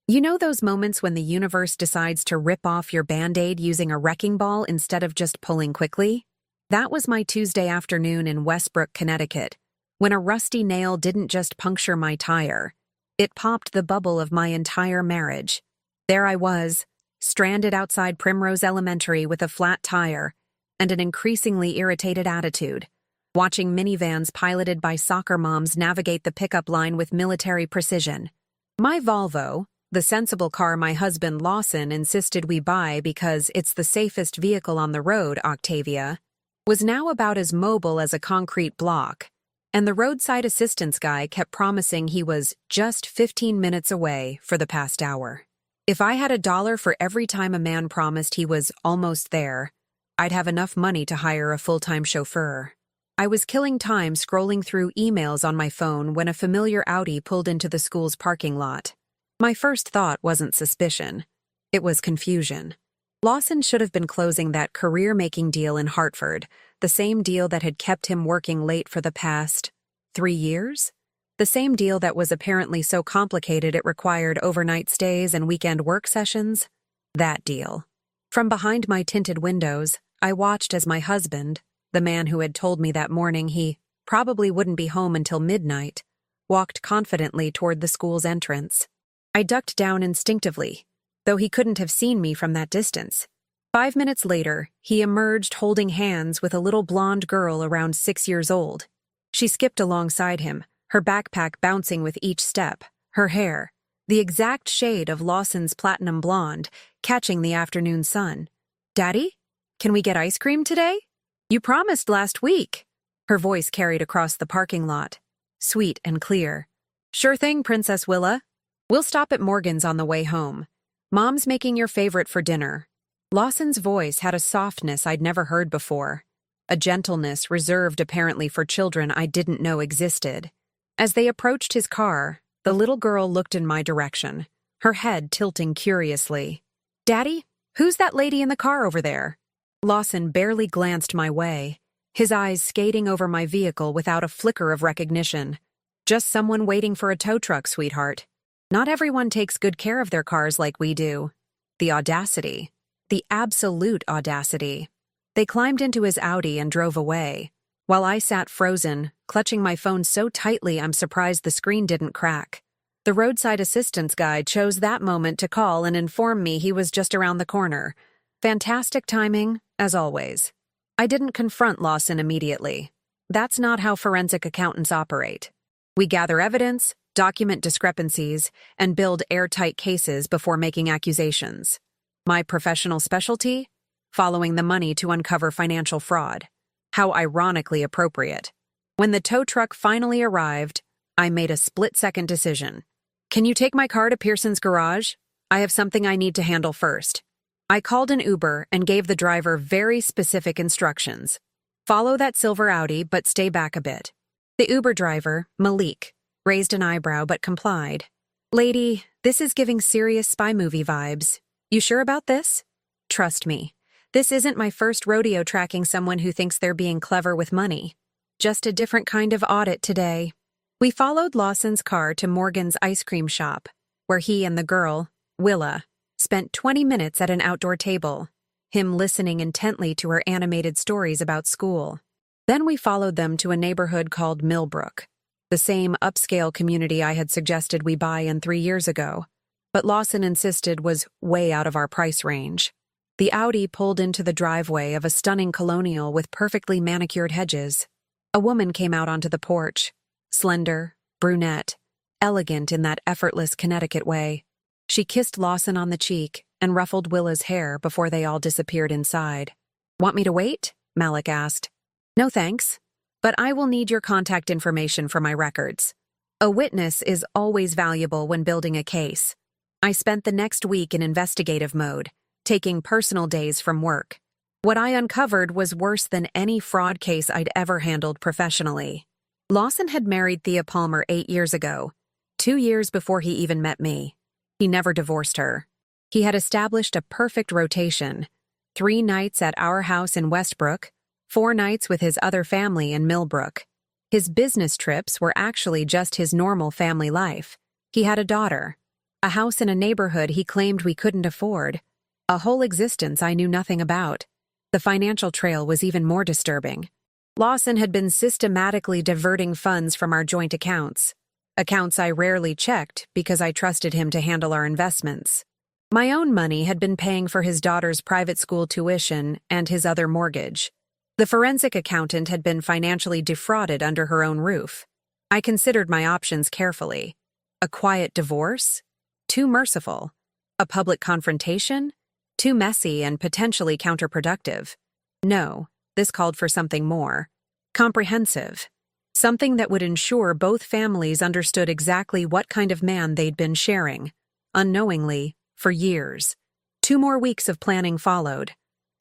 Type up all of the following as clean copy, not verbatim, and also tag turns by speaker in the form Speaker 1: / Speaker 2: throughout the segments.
Speaker 1: You know those moments when the universe decides to rip off your Band-Aid using a wrecking ball instead of just pulling quickly? That was my Tuesday afternoon in Westbrook, Connecticut, when a rusty nail didn't just puncture my tire. It popped the bubble of my entire marriage. There I was, stranded outside Primrose Elementary with a flat tire and an increasingly irritated attitude, watching minivans piloted by soccer moms navigate the pickup line with military precision. My Volvo, the sensible car my husband Lawson insisted we buy because it's the safest vehicle on the road, Octavia, was now about as mobile as a concrete block, and the roadside assistance guy kept promising he was just 15 minutes away for the past hour. If I had $1 for every time a man promised he was almost there, I'd have enough money to hire a full-time chauffeur. I was killing time scrolling through emails on my phone when a familiar Audi pulled into the school's parking lot. My first thought wasn't suspicion. It was confusion. Lawson should have been closing that career-making deal in Hartford, the same deal that had kept him working late for the past 3 years? The same deal that was apparently so complicated it required overnight stays and weekend work sessions? That deal. From behind my tinted windows, I watched as my husband, the man who had told me that morning he probably wouldn't be home until midnight, walked confidently toward the school's entrance. I ducked down instinctively, though he couldn't have seen me from that distance. 5 minutes later, he emerged holding hands with a little blonde girl around 6 years old. She skipped alongside him, her backpack bouncing with each step, her hair, the exact shade of Lawson's platinum blonde, catching the afternoon sun. "Daddy, can we get ice cream today? You promised last week." Her voice carried across the parking lot, sweet and clear. "Sure thing, Princess Willa. We'll stop at Morgan's on the way home. Mom's making your favorite for dinner." Lawson's voice had a softness I'd never heard before, a gentleness reserved apparently for children I didn't know existed. As they approached his car, the little girl looked in my direction, her head tilting curiously. "Daddy, who's that lady in the car over there?" Lawson barely glanced my way, his eyes skating over my vehicle without a flicker of recognition. "Just someone waiting for a tow truck, sweetheart. Not everyone takes good care of their cars like we do." The audacity. The absolute audacity. They climbed into his Audi and drove away, while I sat frozen, clutching my phone so tightly I'm surprised the screen didn't crack. The roadside assistance guy chose that moment to call and inform me he was just around the corner. Fantastic timing, as always. I didn't confront Lawson immediately. That's not how forensic accountants operate. We gather evidence, document discrepancies, and build airtight cases before making accusations. My professional specialty? Following the money to uncover financial fraud. How ironically appropriate. When the tow truck finally arrived, I made a split-second decision. "Can you take my car to Pearson's garage? I have something I need to handle first." I called an Uber and gave the driver very specific instructions. "Follow that silver Audi, but stay back a bit." The Uber driver, Malik, raised an eyebrow but complied. "Lady, this is giving serious spy movie vibes. You sure about this?" "Trust me, this isn't my first rodeo tracking someone who thinks they're being clever with money. Just a different kind of audit today." We followed Lawson's car to Morgan's ice cream shop, where he and the girl, Willa, spent 20 minutes at an outdoor table, him listening intently to her animated stories about school. Then we followed them to a neighborhood called Millbrook, the same upscale community I had suggested we buy in 3 years ago, but Lawson insisted was way out of our price range. The Audi pulled into the driveway of a stunning colonial with perfectly manicured hedges. A woman came out onto the porch, slender, brunette, elegant in that effortless Connecticut way. She kissed Lawson on the cheek and ruffled Willa's hair before they all disappeared inside. "Want me to wait?" Malik asked. "No thanks, but I will need your contact information for my records. A witness is always valuable when building a case." I spent the next week in investigative mode, taking personal days from work. What I uncovered was worse than any fraud case I'd ever handled professionally. Lawson had married Thea Palmer 8 years ago, 2 years before he even met me. He never divorced her. He had established a perfect rotation: 3 nights at our house in Westbrook, 4 nights with his other family in Millbrook. His business trips were actually just his normal family life. He had a daughter. a house in a neighborhood he claimed we couldn't afford, a whole existence I knew nothing about. The financial trail was even more disturbing. Lawson had been systematically diverting funds from our joint accounts I rarely checked because I trusted him to handle our investments. My own money had been paying for his daughter's private school tuition and his other mortgage. The forensic accountant had been financially defrauded under her own roof. I considered my options carefully. A quiet divorce? Too merciful. A public confrontation? Too messy and potentially counterproductive. No, this called for something more. Comprehensive. Something that would ensure both families understood exactly what kind of man they'd been sharing, unknowingly, for years. 2 more weeks of planning followed.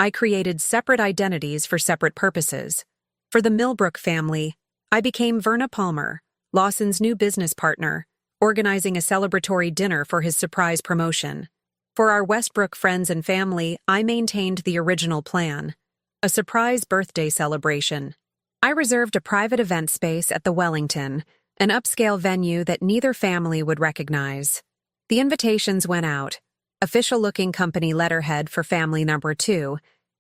Speaker 1: I created separate identities for separate purposes. For the Millbrook family, I became Verna Palmer, Lawson's new business partner, organizing a celebratory dinner for his surprise promotion. For our Westbrook friends and family, I maintained the original plan, a surprise birthday celebration. I reserved a private event space at the Wellington, an upscale venue that neither family would recognize. The invitations went out, official-looking company letterhead for family number 2,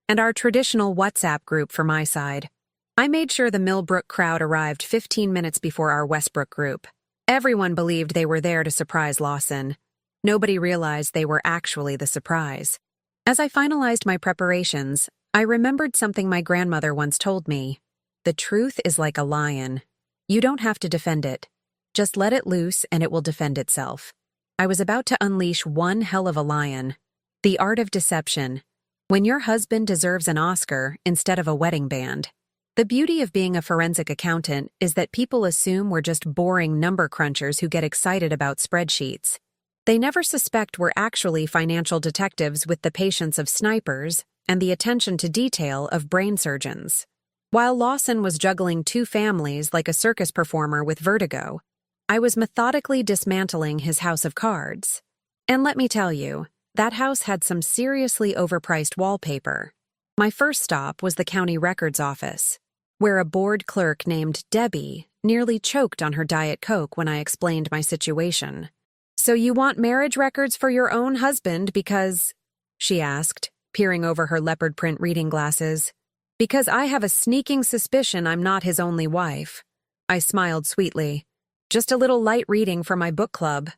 Speaker 1: and our traditional WhatsApp group for my side. I made sure the Millbrook crowd arrived 15 minutes before our Westbrook group. Everyone believed they were there to surprise Lawson. Nobody realized they were actually the surprise. As I finalized my preparations, I remembered something my grandmother once told me. The truth is like a lion. You don't have to defend it. Just let it loose and it will defend itself. I was about to unleash one hell of a lion. The art of deception. When your husband deserves an Oscar instead of a wedding band. The beauty of being a forensic accountant is that people assume we're just boring number crunchers who get excited about spreadsheets. They never suspect we're actually financial detectives with the patience of snipers and the attention to detail of brain surgeons. While Lawson was juggling 2 families like a circus performer with vertigo, I was methodically dismantling his house of cards. And let me tell you, that house had some seriously overpriced wallpaper. My first stop was the county records office, where a bored clerk named Debbie nearly choked on her Diet Coke when I explained my situation. "So you want marriage records for your own husband because," she asked, peering over her leopard print reading glasses, "because I have a sneaking suspicion I'm not his only wife." I smiled sweetly. "Just a little light reading for my book club."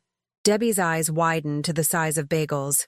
Speaker 1: Debbie's eyes widened to the size of bagels.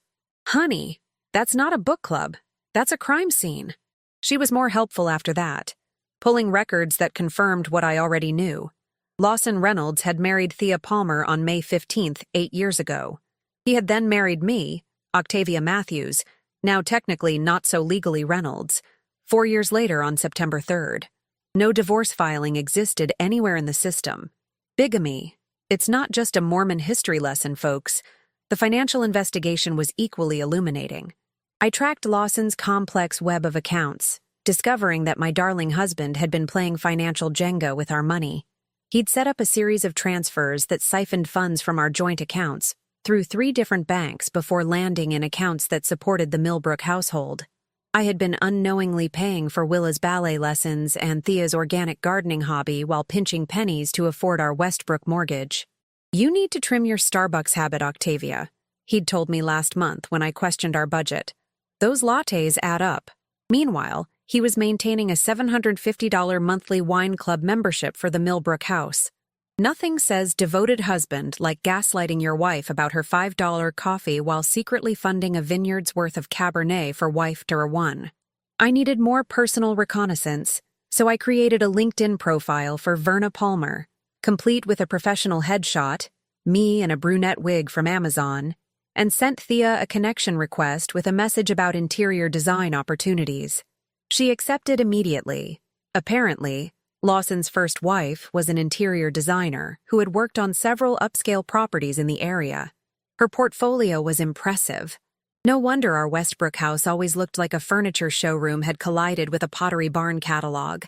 Speaker 1: "Honey, that's not a book club. That's a crime scene." She was more helpful after that, pulling records that confirmed what I already knew. Lawson Reynolds had married Thea Palmer on May 15th, 8 years ago. He had then married me, Octavia Matthews, now technically not so legally Reynolds, 4 years later on September 3rd. No divorce filing existed anywhere in the system. Bigamy. It's not just a Mormon history lesson, folks. The financial investigation was equally illuminating. I tracked Lawson's complex web of accounts, discovering that my darling husband had been playing financial Jenga with our money. He'd set up a series of transfers that siphoned funds from our joint accounts through 3 different banks before landing in accounts that supported the Millbrook household. I had been unknowingly paying for Willa's ballet lessons and Thea's organic gardening hobby while pinching pennies to afford our Westbrook mortgage. "You need to trim your Starbucks habit, Octavia," he'd told me last month when I questioned our budget. "Those lattes add up." Meanwhile, he was maintaining a $750 monthly wine club membership for the Millbrook house. Nothing says devoted husband like gaslighting your wife about her $5 coffee while secretly funding a vineyard's worth of Cabernet for wife number 1. I needed more personal reconnaissance, so I created a LinkedIn profile for Verna Palmer, complete with a professional headshot, me in a brunette wig from Amazon, and sent Thea a connection request with a message about interior design opportunities. She accepted immediately. Apparently, Lawson's first wife was an interior designer who had worked on several upscale properties in the area. Her portfolio was impressive. No wonder our Westbrook house always looked like a furniture showroom had collided with a Pottery Barn catalog.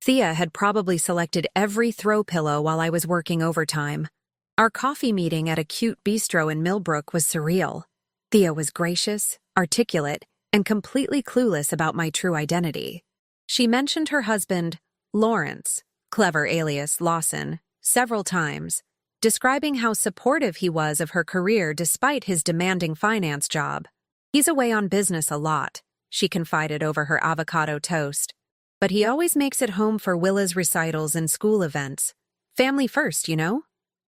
Speaker 1: Thea had probably selected every throw pillow while I was working overtime. Our coffee meeting at a cute bistro in Millbrook was surreal. Thea was gracious, articulate, and completely clueless about my true identity. She mentioned her husband, Lawrence, clever alias Lawson, several times, describing how supportive he was of her career despite his demanding finance job. "He's away on business a lot," she confided over her avocado toast. "But he always makes it home for Willa's recitals and school events. Family first, you know?"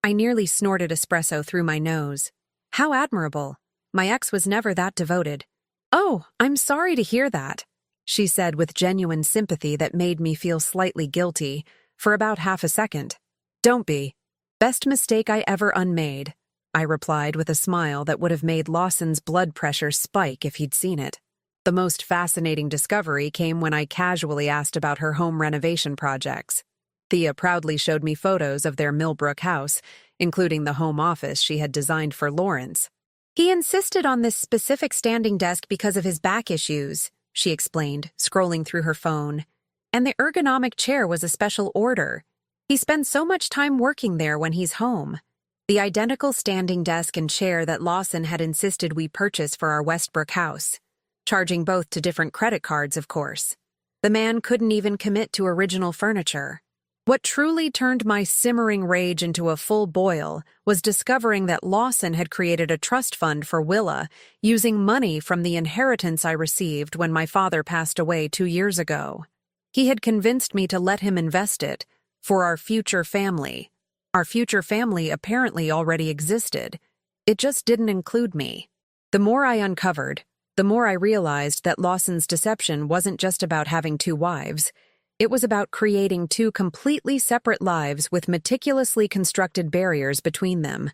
Speaker 1: I nearly snorted espresso through my nose. How admirable. My ex was never that devoted. "Oh, I'm sorry to hear that," she said with genuine sympathy that made me feel slightly guilty for about half a second. "Don't be. Best mistake I ever unmade," I replied with a smile that would have made Lawson's blood pressure spike if he'd seen it. The most fascinating discovery came when I casually asked about her home renovation projects. Thea proudly showed me photos of their Millbrook house, including the home office she had designed for Lawrence. "He insisted on this specific standing desk because of his back issues," she explained, scrolling through her phone. "And the ergonomic chair was a special order. He spends so much time working there when he's home." The identical standing desk and chair that Lawson had insisted we purchase for our Westbrook house, charging both to different credit cards, of course. The man couldn't even commit to original furniture. What truly turned my simmering rage into a full boil was discovering that Lawson had created a trust fund for Willa using money from the inheritance I received when my father passed away 2 years ago. He had convinced me to let him invest it for our future family. Our future family apparently already existed. It just didn't include me. The more I uncovered, the more I realized that Lawson's deception wasn't just about having 2 wives. It was about creating 2 completely separate lives with meticulously constructed barriers between them.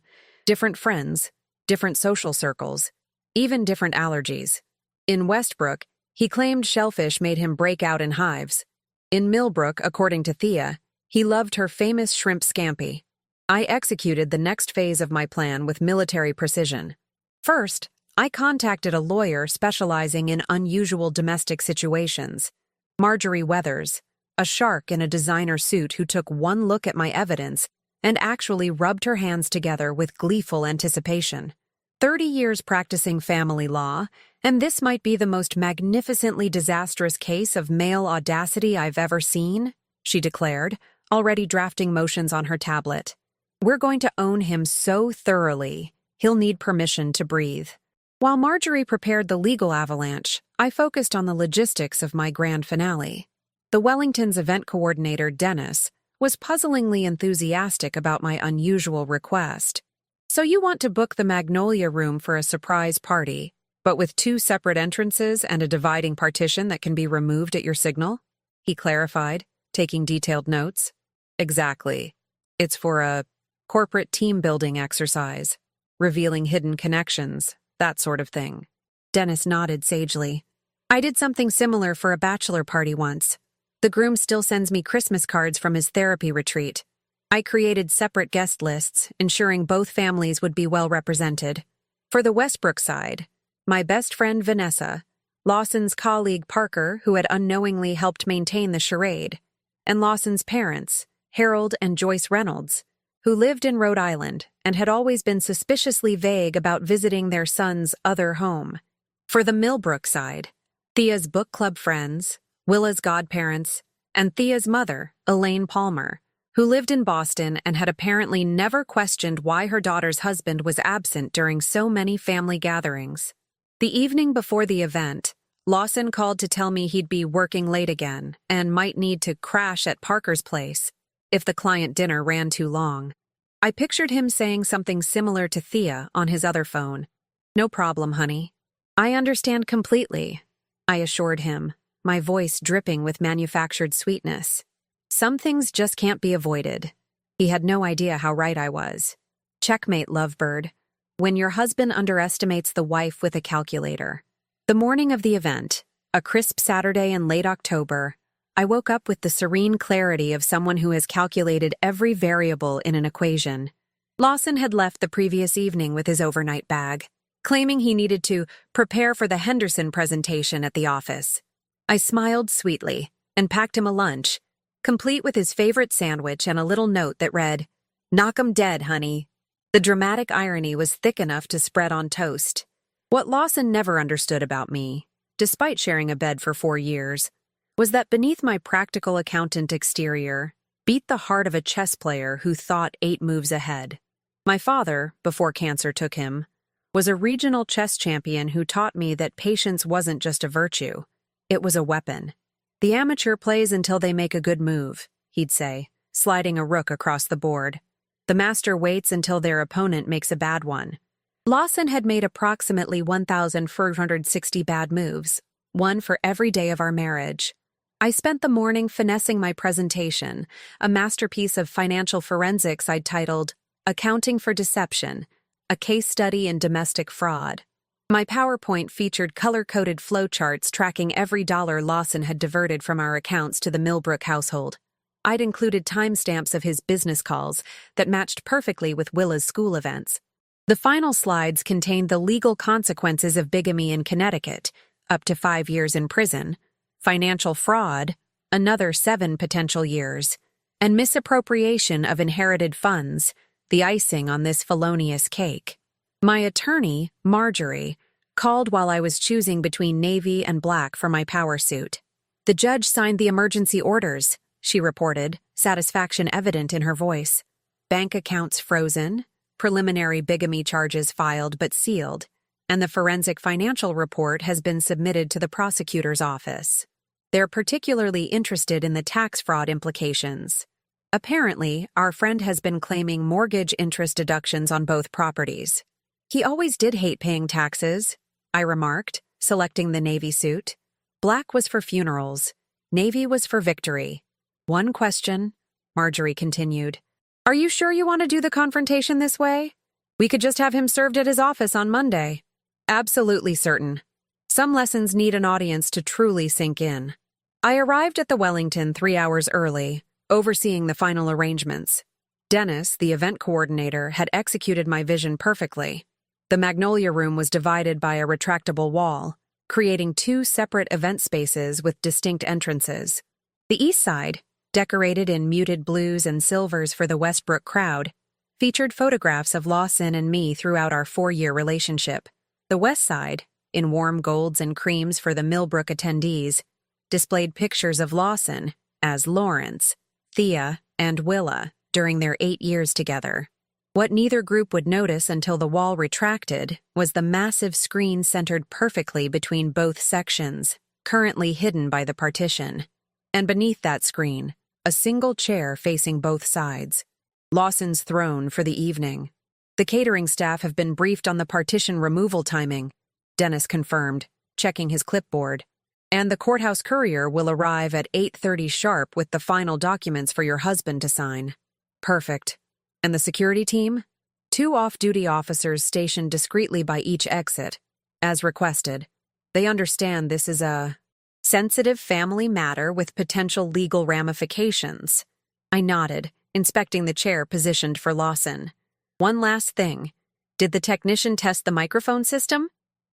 Speaker 1: Different friends, different social circles, even different allergies. In Westbrook, he claimed shellfish made him break out in hives. In Millbrook, according to Thea, he loved her famous shrimp scampi. I executed the next phase of my plan with military precision. First, I contacted a lawyer specializing in unusual domestic situations. Marjorie Weathers, a shark in a designer suit who took one look at my evidence and actually rubbed her hands together with gleeful anticipation. 30 years practicing family law, and this might be the most magnificently disastrous case of male audacity I've ever seen, she declared, already drafting motions on her tablet. "We're going to own him so thoroughly, he'll need permission to breathe." While Marjorie prepared the legal avalanche, I focused on the logistics of my grand finale. The Wellington's event coordinator, Dennis, was puzzlingly enthusiastic about my unusual request. "So you want to book the Magnolia Room for a surprise party, but with 2 separate entrances and a dividing partition that can be removed at your signal?" he clarified, taking detailed notes. "Exactly. It's for a corporate team-building exercise, revealing hidden connections, that sort of thing." Dennis nodded sagely. "I did something similar for a bachelor party once. The groom still sends me Christmas cards from his therapy retreat. I created separate guest lists, ensuring both families would be well represented. For the Westbrook side, my best friend Vanessa, Lawson's colleague Parker, who had unknowingly helped maintain the charade, and Lawson's parents, Harold and Joyce Reynolds, who lived in Rhode Island and had always been suspiciously vague about visiting their son's other home. For the Millbrook side, Thea's book club friends, Willa's godparents, and Thea's mother, Elaine Palmer, who lived in Boston and had apparently never questioned why her daughter's husband was absent during so many family gatherings. The evening before the event, Lawson called to tell me he'd be working late again and might need to crash at Parker's place if the client dinner ran too long. I pictured him saying something similar to Thea on his other phone. "No problem, honey. I understand completely," I assured him, my voice dripping with manufactured sweetness. Some things just can't be avoided. He had no idea how right I was. Checkmate, lovebird. When your husband underestimates the wife with a calculator. The morning of the event, a crisp Saturday in late October, I woke up with the serene clarity of someone who has calculated every variable in an equation. Lawson had left the previous evening with his overnight bag, claiming he needed to prepare for the Henderson presentation at the office. I smiled sweetly and packed him a lunch, complete with his favorite sandwich and a little note that read, "Knock 'em dead, honey." The dramatic irony was thick enough to spread on toast. What Lawson never understood about me, despite sharing a bed for 4 years, was that beneath my practical accountant exterior beat the heart of a chess player who thought 8 moves ahead. My father, before cancer took him, was a regional chess champion who taught me that patience wasn't just a virtue, it was a weapon. The amateur plays until they make a good move, he'd say, sliding a rook across the board. The master waits until their opponent makes a bad one. Lawson had made approximately 1,460 bad moves, one for every day of our marriage. I spent the morning finessing my presentation, a masterpiece of financial forensics I'd titled Accounting for Deception, a case study in domestic fraud. My PowerPoint featured color-coded flowcharts tracking every dollar Lawson had diverted from our accounts to the Millbrook household. I'd included timestamps of his business calls that matched perfectly with Willa's school events. The final slides contained the legal consequences of bigamy in Connecticut, up to 5 years in prison, financial fraud, another 7 potential years, and misappropriation of inherited funds, the icing on this felonious cake. My attorney, Marjorie, called while I was choosing between navy and black for my power suit. The judge signed the emergency orders, she reported, satisfaction evident in her voice. Bank accounts frozen, preliminary bigamy charges filed but sealed, and the forensic financial report has been submitted to the prosecutor's office. They're particularly interested in the tax fraud implications. Apparently, our friend has been claiming mortgage interest deductions on both properties. He always did hate paying taxes, I remarked, selecting the navy suit. Black was for funerals. Navy was for victory. One question, Marjorie continued. Are you sure you want to do the confrontation this way? We could just have him served at his office on Monday. Absolutely certain. Some lessons need an audience to truly sink in. I arrived at the Wellington 3 hours early, overseeing the final arrangements. Dennis, the event coordinator, had executed my vision perfectly. The Magnolia Room was divided by a retractable wall, creating 2 separate event spaces with distinct entrances. The east side, decorated in muted blues and silvers for the Westbrook crowd, featured photographs of Lawson and me throughout our 4-year relationship. The west side, in warm golds and creams for the Millbrook attendees, displayed pictures of Lawson as Lawrence, Thea, and Willa during their 8 years together. What neither group would notice until the wall retracted was the massive screen centered perfectly between both sections, currently hidden by the partition. And beneath that screen, a single chair facing both sides. Lawson's throne for the evening. The catering staff have been briefed on the partition removal timing, Dennis confirmed, checking his clipboard. And the courthouse courier will arrive at 8:30 sharp with the final documents for your husband to sign. Perfect. And the security team? 2 off-duty officers stationed discreetly by each exit, as requested. They understand this is a sensitive family matter with potential legal ramifications. I nodded, inspecting the chair positioned for Lawson. One last thing. Did the technician test the microphone system?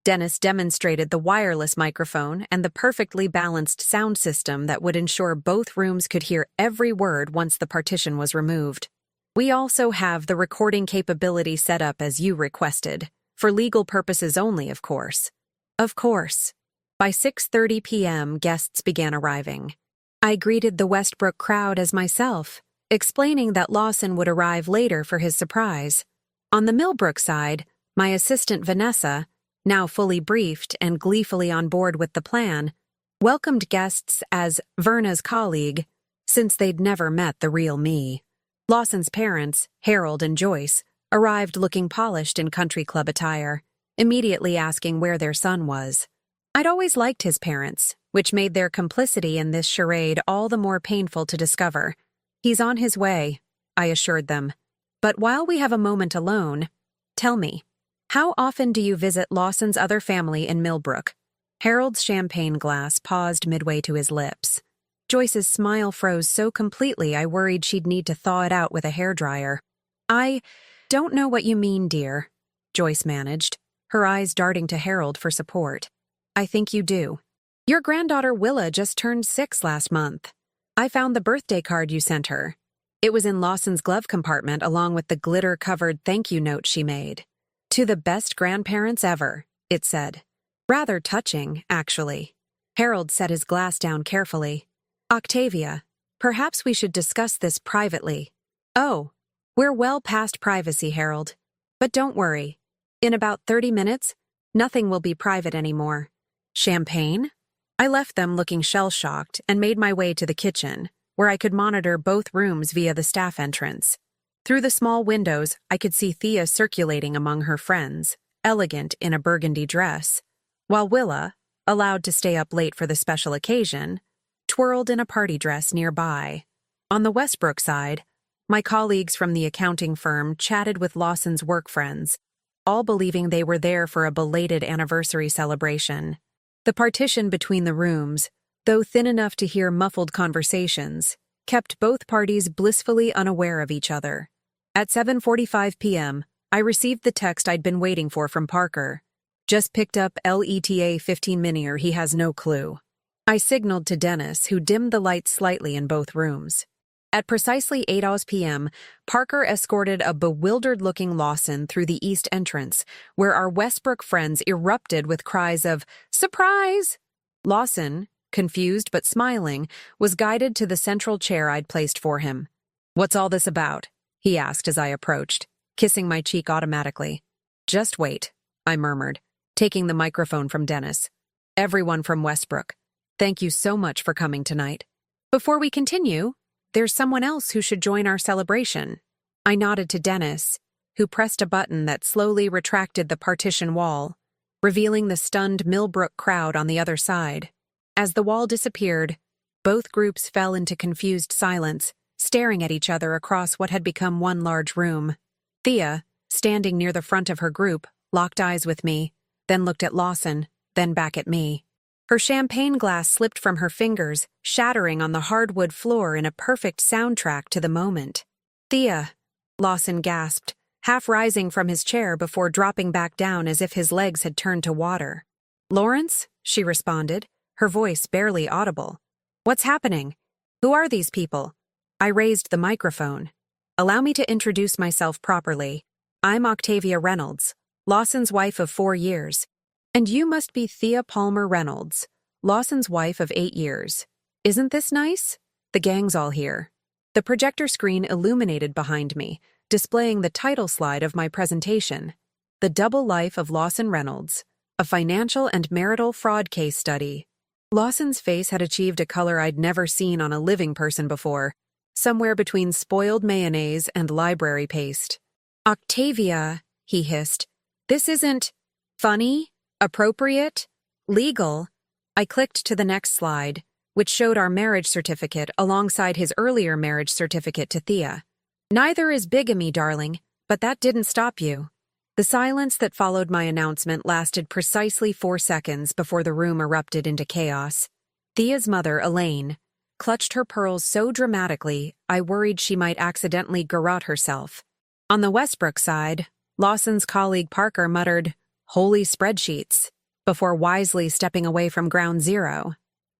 Speaker 1: Dennis demonstrated the wireless microphone and the perfectly balanced sound system that would ensure both rooms could hear every word once the partition was removed. We also have the recording capability set up as you requested, for legal purposes only, of course. Of course. By 6:30 p.m., guests began arriving. I greeted the Westbrook crowd as myself, explaining that Lawson would arrive later for his surprise. On the Millbrook side, my assistant Vanessa, now fully briefed and gleefully on board with the plan, welcomed guests as Verna's colleague, since they'd never met the real me. Lawson's parents, Harold and Joyce, arrived looking polished in country club attire, immediately asking where their son was. I'd always liked his parents, which made their complicity in this charade all the more painful to discover. He's on his way, I assured them. But while we have a moment alone, tell me, how often do you visit Lawson's other family in Millbrook? Harold's champagne glass paused midway to his lips. Joyce's smile froze so completely I worried she'd need to thaw it out with a hairdryer. I don't know what you mean, dear, Joyce managed, her eyes darting to Harold for support. I think you do. Your granddaughter Willa just turned 6 last month. I found the birthday card you sent her. It was in Lawson's glove compartment along with the glitter-covered thank you note she made. To the best grandparents ever, it said. Rather touching, actually. Harold set his glass down carefully. Octavia, perhaps we should discuss this privately. Oh, We're well past privacy, Harold. But don't worry. In about 30 minutes, nothing will be private anymore. Champagne? I left them looking shell-shocked and made my way to the kitchen, where I could monitor both rooms via the staff entrance. Through the small windows, I could see Thea circulating among her friends, elegant in a burgundy dress, while Willa, allowed to stay up late for the special occasion, twirled in a party dress nearby. On the Westbrook side, my colleagues from the accounting firm chatted with Lawson's work friends, all believing they were there for a belated anniversary celebration. The partition between the rooms, though thin enough to hear muffled conversations, kept both parties blissfully unaware of each other. At 7:45 p.m., I received the text I'd been waiting for from Parker. Just picked up LETA 15 Minier, he has no clue. I signaled to Dennis, who dimmed the lights slightly in both rooms. At precisely 8 p.m., Parker escorted a bewildered-looking Lawson through the east entrance, where our Westbrook friends erupted with cries of, "Surprise!" Lawson, confused but smiling, was guided to the central chair I'd placed for him. "What's all this about?" he asked as I approached, kissing my cheek automatically. "Just wait," I murmured, taking the microphone from Dennis. "Everyone from Westbrook, thank you so much for coming tonight. Before we continue, there's someone else who should join our celebration." I nodded to Dennis, who pressed a button that slowly retracted the partition wall, revealing the stunned Millbrook crowd on the other side. As the wall disappeared, both groups fell into confused silence, staring at each other across what had become one large room. Thea, standing near the front of her group, locked eyes with me, then looked at Lawson, then back at me. Her champagne glass slipped from her fingers, shattering on the hardwood floor in a perfect soundtrack to the moment. "Thea," Lawson gasped, half rising from his chair before dropping back down as if his legs had turned to water. "Lawrence," she responded, her voice barely audible. "What's happening? Who are these people?" I raised the microphone. "Allow me to introduce myself properly. I'm Octavia Reynolds, Lawson's wife of 4 years. And you must be Thea Palmer Reynolds, Lawson's wife of 8 years. Isn't this nice? The gang's all here." The projector screen illuminated behind me, displaying the title slide of my presentation, "The Double Life of Lawson Reynolds, a Financial and Marital Fraud Case Study." Lawson's face had achieved a color I'd never seen on a living person before, somewhere between spoiled mayonnaise and library paste. "Octavia," he hissed, "this isn't funny, appropriate, legal." I clicked to the next slide, which showed our marriage certificate alongside his earlier marriage certificate to Thea. "Neither is bigamy, darling, but that didn't stop you." The silence that followed my announcement lasted precisely 4 seconds before the room erupted into chaos. Thea's mother, Elaine, clutched her pearls so dramatically I worried she might accidentally garrote herself. On the Westbrook side, Lawson's colleague Parker muttered, "Holy spreadsheets," before wisely stepping away from ground zero.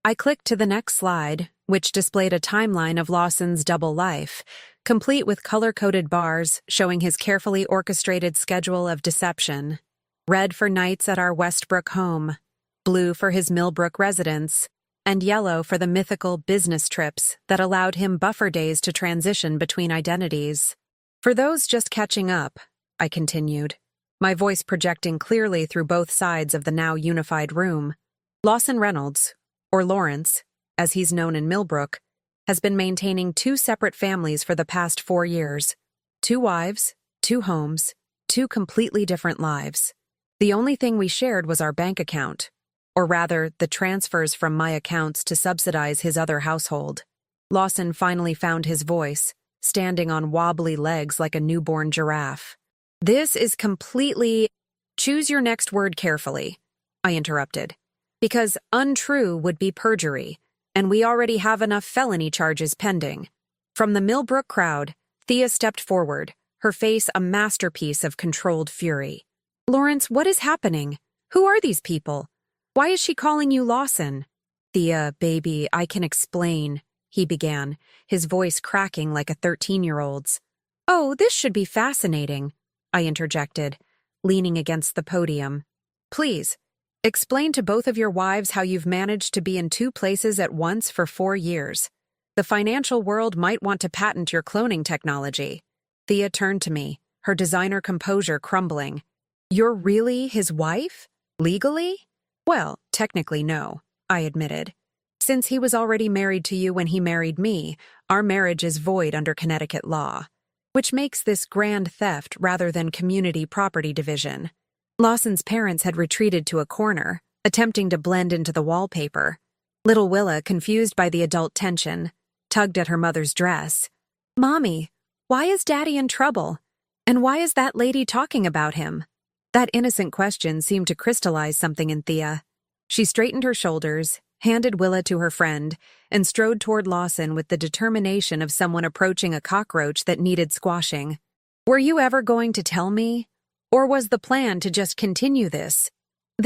Speaker 1: I clicked to the next slide, which displayed a timeline of Lawson's double life, complete with color-coded bars showing his carefully orchestrated schedule of deception. Red for nights at our Westbrook home, blue for his Millbrook residence, and yellow for the mythical business trips that allowed him buffer days to transition between identities. "For those just catching up," I continued, my voice projecting clearly through both sides of the now unified room, "Lawson Reynolds, or Lawrence, as he's known in Millbrook, has been maintaining 2 separate families for the past 4 years. 2 wives, 2 homes, 2 completely different lives. The only thing we shared was our bank account, or rather, the transfers from my accounts to subsidize his other household." Lawson finally found his voice, standing on wobbly legs like a newborn giraffe. "This is completely—" "Choose your next word carefully," I interrupted, "because untrue would be perjury, and we already have enough felony charges pending." From the Millbrook crowd, Thea stepped forward, her face a masterpiece of controlled fury. "Lawrence, what is happening? Who are these people? Why is she calling you Lawson?" "Thea, baby, I can explain," he began, his voice cracking like a 13-year-old's. "Oh, this should be fascinating," I interjected, leaning against the podium. "Please, explain to both of your wives how you've managed to be in 2 places at once for 4 years. The financial world might want to patent your cloning technology." Thea turned to me, her designer composure crumbling. You're really his wife? Legally? Well, technically no, I admitted. Since he was already married to you when he married me, our marriage is void under Connecticut law, which makes this grand theft rather than community property division. Lawson's parents had retreated to a corner, attempting to blend into the wallpaper. Little Willa, confused by the adult tension, tugged at her mother's dress. Mommy, why is Daddy in trouble? And why is that lady talking about him? That innocent question seemed to crystallize something in Thea. She straightened her shoulders, handed Willa to her friend, and strode toward Lawson with the determination of someone approaching a cockroach that needed squashing. Were you ever going to tell me? Or was the plan to just continue this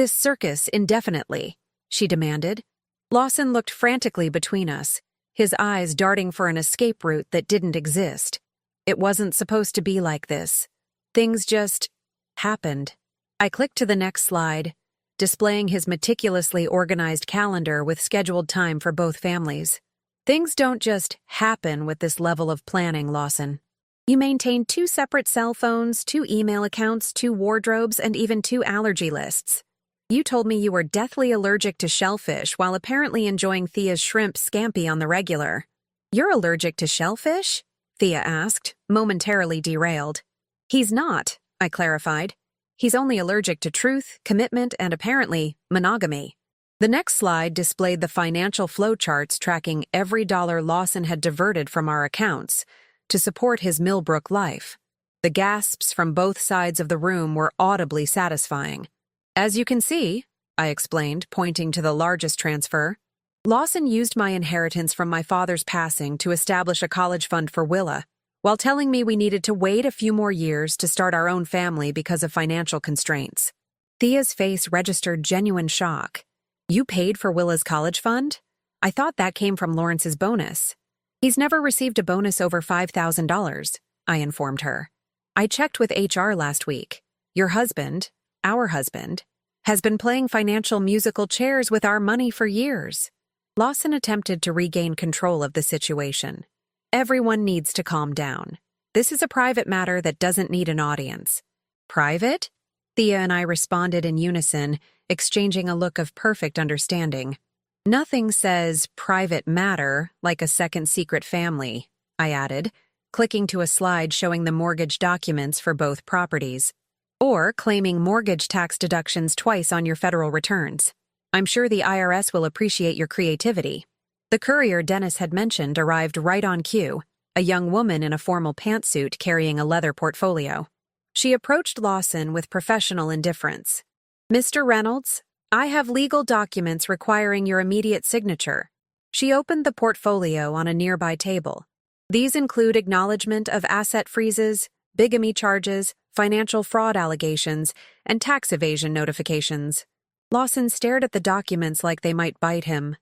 Speaker 1: circus indefinitely? She demanded. Lawson looked frantically between us, his eyes darting for an escape route that didn't exist. It wasn't supposed to be like this. Things just happened. I clicked to the next slide, displaying his meticulously organized calendar with scheduled time for both families. Things don't just happen with this level of planning, Lawson. You maintain 2 separate cell phones, 2 email accounts, 2 wardrobes, and even 2 allergy lists. You told me you were deathly allergic to shellfish while apparently enjoying Thea's shrimp scampi on the regular. You're allergic to shellfish? Thea asked, momentarily derailed. He's not, I clarified. He's only allergic to truth, commitment, and apparently, monogamy. The next slide displayed the financial flowcharts tracking every dollar Lawson had diverted from our accounts to support his Millbrook life. The gasps from both sides of the room were audibly satisfying. As you can see, I explained, pointing to the largest transfer, Lawson used my inheritance from my father's passing to establish a college fund for Willa, while telling me we needed to wait a few more years to start our own family because of financial constraints. Thea's face registered genuine shock. You paid for Willa's college fund? I thought that came from Lawrence's bonus. He's never received a bonus over $5,000, I informed her. I checked with HR last week. Your husband, our husband, has been playing financial musical chairs with our money for years. Lawson attempted to regain control of the situation. Everyone needs to calm down. This is a private matter that doesn't need an audience. Private? Thea and I responded in unison, exchanging a look of perfect understanding. Nothing says private matter like a second secret family, I added, clicking to a slide showing the mortgage documents for both properties. Or claiming mortgage tax deductions twice on your federal returns. I'm sure the IRS will appreciate your creativity. The courier Dennis had mentioned arrived right on cue, a young woman in a formal pantsuit carrying a leather portfolio. She approached Lawson with professional indifference. Mr. Reynolds, I have legal documents requiring your immediate signature. She opened the portfolio on a nearby table. These include acknowledgement of asset freezes, bigamy charges, financial fraud allegations, and tax evasion notifications. Lawson stared at the documents like they might bite him.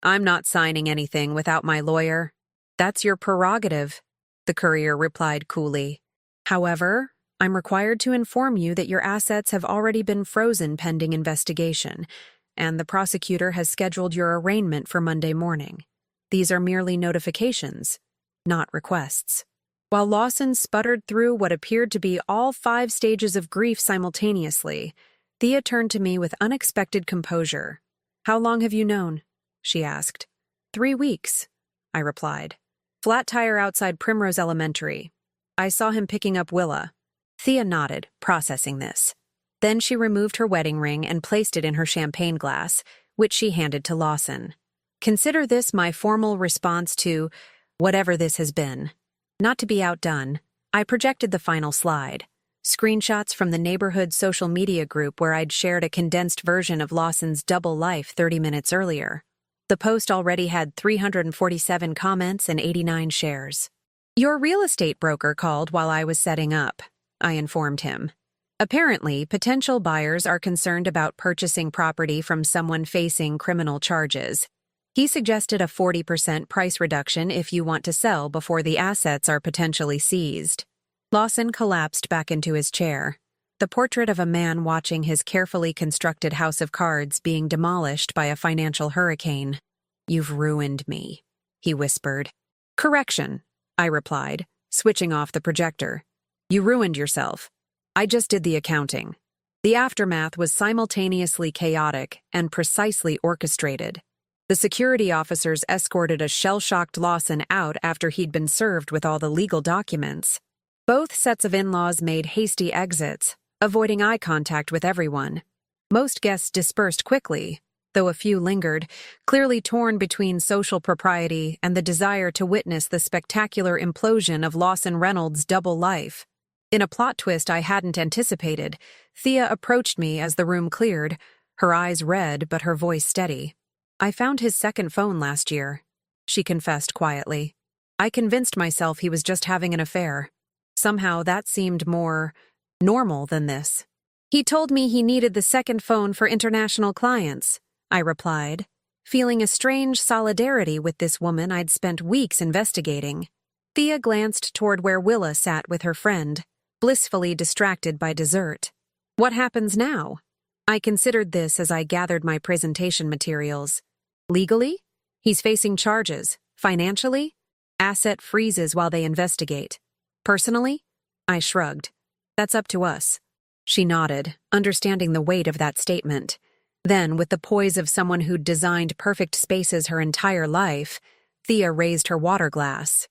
Speaker 1: I'm not signing anything without my lawyer. That's your prerogative, the courier replied coolly. However, I'm required to inform you that your assets have already been frozen pending investigation, and the prosecutor has scheduled your arraignment for Monday morning. These are merely notifications, not requests. While Lawson sputtered through what appeared to be all 5 stages of grief simultaneously, Thea turned to me with unexpected composure. How long have you known? She asked. 3 weeks, I replied. Flat tire outside Primrose Elementary. I saw him picking up Willa. Thea nodded, processing this. Then she removed her wedding ring and placed it in her champagne glass, which she handed to Lawson. Consider this my formal response to whatever this has been. Not to be outdone, I projected the final slide. Screenshots from the neighborhood social media group where I'd shared a condensed version of Lawson's double life 30 minutes earlier. The post already had 347 comments and 89 shares. Your real estate broker called while I was setting up, I informed him. Apparently, potential buyers are concerned about purchasing property from someone facing criminal charges. He suggested a 40% price reduction if you want to sell before the assets are potentially seized. Lawson collapsed back into his chair, the portrait of a man watching his carefully constructed house of cards being demolished by a financial hurricane. You've ruined me, he whispered. Correction, I replied, switching off the projector. You ruined yourself. I just did the accounting. The aftermath was simultaneously chaotic and precisely orchestrated. The security officers escorted a shell-shocked Lawson out after he'd been served with all the legal documents. Both sets of in-laws made hasty exits, avoiding eye contact with everyone. Most guests dispersed quickly, though a few lingered, clearly torn between social propriety and the desire to witness the spectacular implosion of Lawson Reynolds' double life. In a plot twist I hadn't anticipated, Thea approached me as the room cleared, her eyes red but her voice steady. I found his second phone last year, she confessed quietly. I convinced myself he was just having an affair. Somehow that seemed more normal than this. He told me he needed the second phone for international clients, I replied, feeling a strange solidarity with this woman I'd spent weeks investigating. Thea glanced toward where Willa sat with her friend, blissfully distracted by dessert. What happens now? I considered this as I gathered my presentation materials. Legally? He's facing charges. Financially? Asset freezes while they investigate. Personally? I shrugged. That's up to us. She nodded, understanding the weight of that statement. Then, with the poise of someone who'd designed perfect spaces her entire life, Thea raised her water glass.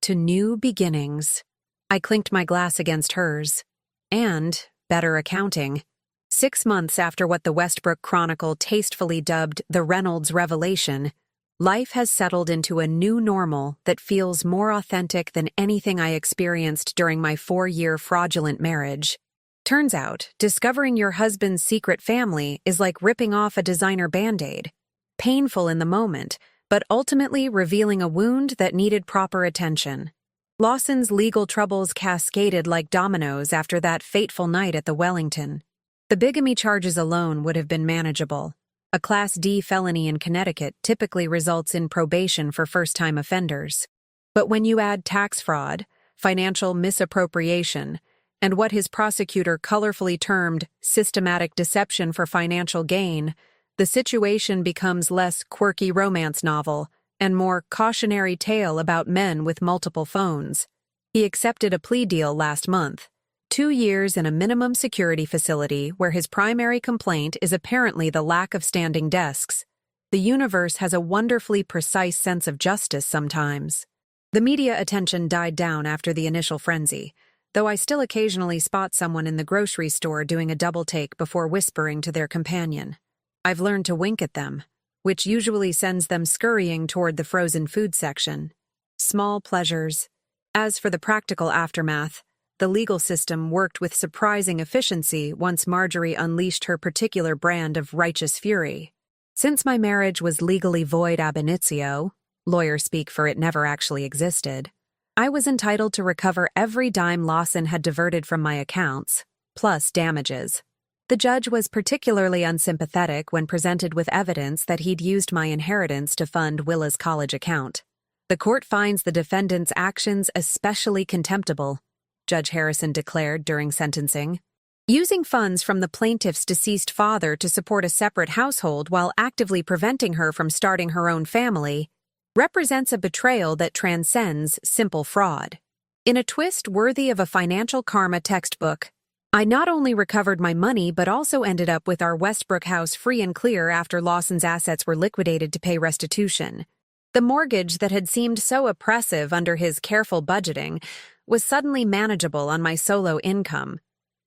Speaker 1: To new beginnings. I clinked my glass against hers. And, better accounting, 6 months after what the Westbrook Chronicle tastefully dubbed the Reynolds Revelation, life has settled into a new normal that feels more authentic than anything I experienced during my 4-year fraudulent marriage. Turns out, discovering your husband's secret family is like ripping off a designer Band-Aid. Painful in the moment, but ultimately revealing a wound that needed proper attention. Lawson's legal troubles cascaded like dominoes after that fateful night at the Wellington. The bigamy charges alone would have been manageable. A Class D felony in Connecticut typically results in probation for first-time offenders. But when you add tax fraud, financial misappropriation, and what his prosecutor colorfully termed systematic deception for financial gain, the situation becomes less quirky romance novel and more cautionary tale about men with multiple phones. He accepted a plea deal last month. 2 years in a minimum security facility where his primary complaint is apparently the lack of standing desks. The universe has a wonderfully precise sense of justice sometimes. The media attention died down after the initial frenzy, though I still occasionally spot someone in the grocery store doing a double take before whispering to their companion. I've learned to wink at them, which usually sends them scurrying toward the frozen food section. Small pleasures. As for the practical aftermath, the legal system worked with surprising efficiency once Marjorie unleashed her particular brand of righteous fury. Since my marriage was legally void ab initio, lawyer speak for it never actually existed, I was entitled to recover every dime Lawson had diverted from my accounts, plus damages. The judge was particularly unsympathetic when presented with evidence that he'd used my inheritance to fund Willa's college account. The court finds the defendant's actions especially contemptible, Judge Harrison declared during sentencing. Using funds from the plaintiff's deceased father to support a separate household while actively preventing her from starting her own family represents a betrayal that transcends simple fraud. In a twist worthy of a financial karma textbook, I not only recovered my money but also ended up with our Westbrook house free and clear after Lawson's assets were liquidated to pay restitution. The mortgage that had seemed so oppressive under his careful budgeting was suddenly manageable on my solo income.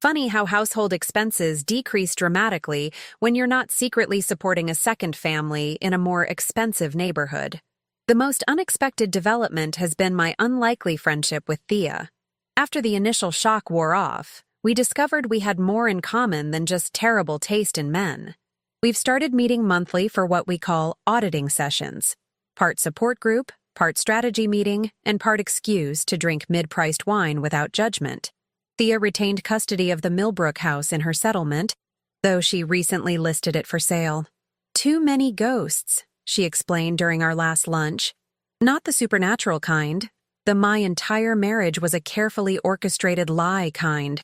Speaker 1: Funny how household expenses decrease dramatically when you're not secretly supporting a second family in a more expensive neighborhood. The most unexpected development has been my unlikely friendship with Thea. After the initial shock wore off, we discovered we had more in common than just terrible taste in men. We've started meeting monthly for what we call auditing sessions. Part support group, part strategy meeting, and part excuse to drink mid-priced wine without judgment. Thea retained custody of the Millbrook house in her settlement, though she recently listed it for sale. Too many ghosts, she explained during our last lunch. Not the supernatural kind. The my entire marriage was a carefully orchestrated lie kind.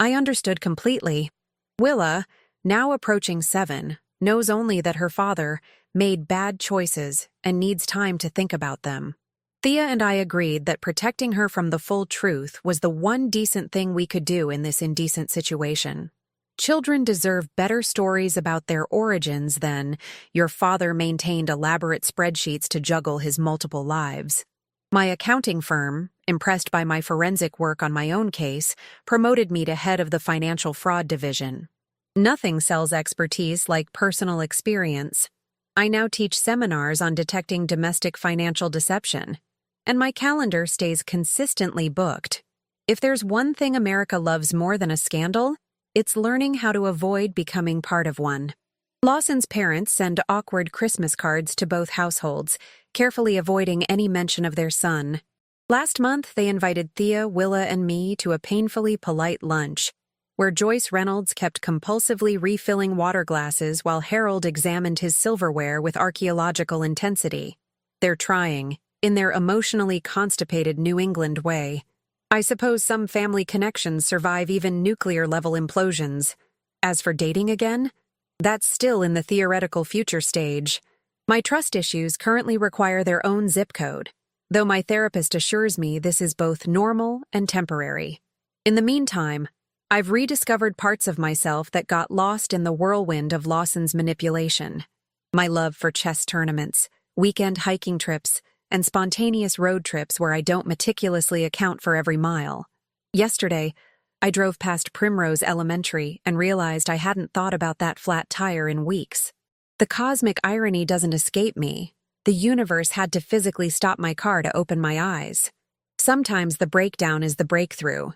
Speaker 1: I understood completely. Willa, now approaching 7, knows only that her father made bad choices and needs time to think about them. Thea and I agreed that protecting her from the full truth was the one decent thing we could do in this indecent situation. Children deserve better stories about their origins than your father maintained elaborate spreadsheets to juggle his multiple lives. My accounting firm, impressed by my forensic work on my own case, promoted me to head of the financial fraud division. Nothing sells expertise like personal experience. I now teach seminars on detecting domestic financial deception, and my calendar stays consistently booked. If there's one thing America loves more than a scandal, it's learning how to avoid becoming part of one. Lawson's parents send awkward Christmas cards to both households, carefully avoiding any mention of their son. Last month, they invited Thea, Willa, and me to a painfully polite lunch, where Joyce Reynolds kept compulsively refilling water glasses while Harold examined his silverware with archaeological intensity. They're trying, in their emotionally constipated New England way. I suppose some family connections survive even nuclear-level implosions. As for dating again, that's still in the theoretical future stage. My trust issues currently require their own zip code, though my therapist assures me this is both normal and temporary. In the meantime, I've rediscovered parts of myself that got lost in the whirlwind of Lawson's manipulation. My love for chess tournaments, weekend hiking trips, and spontaneous road trips where I don't meticulously account for every mile. Yesterday, I drove past Primrose Elementary and realized I hadn't thought about that flat tire in weeks. The cosmic irony doesn't escape me. The universe had to physically stop my car to open my eyes. Sometimes the breakdown is the breakthrough.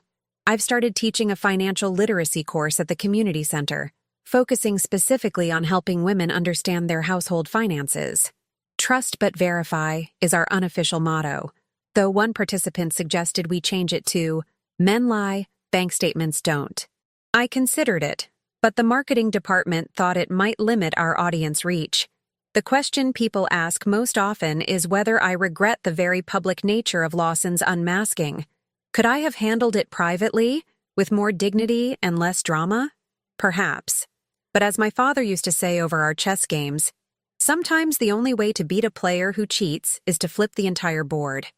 Speaker 1: I've started teaching a financial literacy course at the community center, focusing specifically on helping women understand their household finances. Trust but verify is our unofficial motto, though one participant suggested we change it to men lie, bank statements don't. I considered it, but the marketing department thought it might limit our audience reach. The question people ask most often is whether I regret the very public nature of Lawson's unmasking. Could I have handled it privately, with more dignity and less drama? Perhaps. But as my father used to say over our chess games, sometimes the only way to beat a player who cheats is to flip the entire board.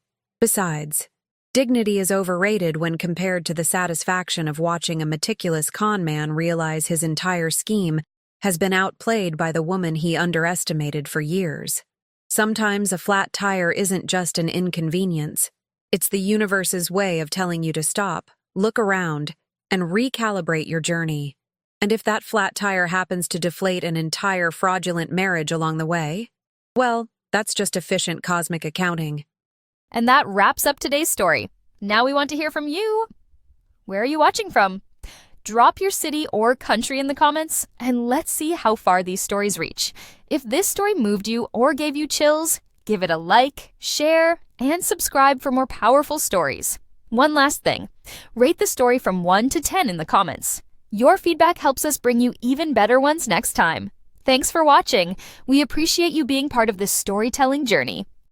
Speaker 1: Besides, dignity is overrated when compared to the satisfaction of watching a meticulous con man realize his entire scheme has been outplayed by the woman he underestimated for years. Sometimes a flat tire isn't just an inconvenience. It's the universe's way of telling you to stop, look around, and recalibrate your journey. And if that flat tire happens to deflate an entire fraudulent marriage along the way, well, that's just efficient cosmic accounting.
Speaker 2: And that wraps up today's story. Now we want to hear from you. Where are you watching from? Drop your city or country in the comments, and let's see how far these stories reach. If this story moved you or gave you chills, give it a like, share, and subscribe for more powerful stories. One last thing, rate the story from 1 to 10 in the comments. Your feedback helps us bring you even better ones next time. Thanks for watching. We appreciate you being part of this storytelling journey.